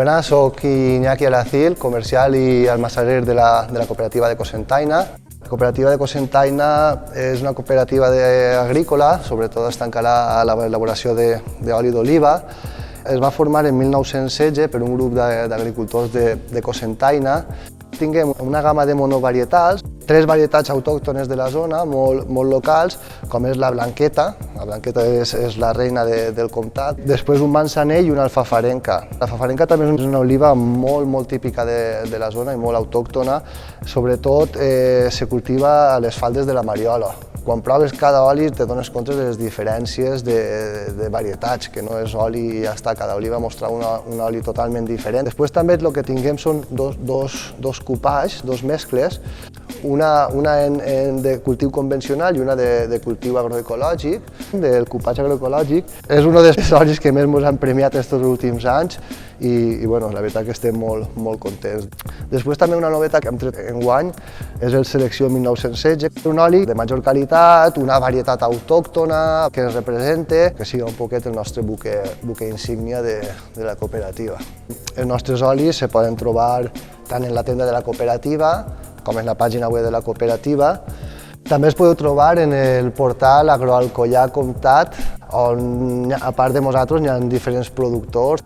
Buenas, soc Iñaki Aracil, comercial i almacener de la cooperativa de Cocentaina. La cooperativa de Cocentaina és una cooperativa agrícola, sobretot està encara a l'elaboració d'oli d'oliva. Es va formar en 1916 per un grup d'agricultors de Cocentaina. Tinguem una gamma de monovarietals, 3 varietats autòctones de la zona, molt locals, com és la blanqueta. La blanqueta és la reina del comtat. Després un manzanell i una alfafarenca. L'alfafarenca també és una oliva molt típica de la zona i molt autòctona. Sobretot se cultiva a les faldes de la Mariola. Quan proves cada oli te dones compte de les diferències de varietats, que no és oli i ja està, cada oliva mostra un oli totalment diferent. Després també el que tinguem són dos cupatges, dos mescles, una de cultiu convencional i una de cultiu agroecològic. El cupatge agroecològic és un dels olis que més ens han premiat aquests últims anys i la veritat que estem molt contents. Després també una novetat que hem tret enguany és el Selecció 1916, un oli de major qualitat, una varietat autòctona que ens representa, que sigui un poquet el nostre buque insígnia de la cooperativa. Els nostres olis se poden trobar tant en la tenda de la cooperativa com en la pàgina web de la cooperativa. També es podeu trobar en el portal Agroalcoià Comtat, on a part de nosaltres hi ha diferents productors.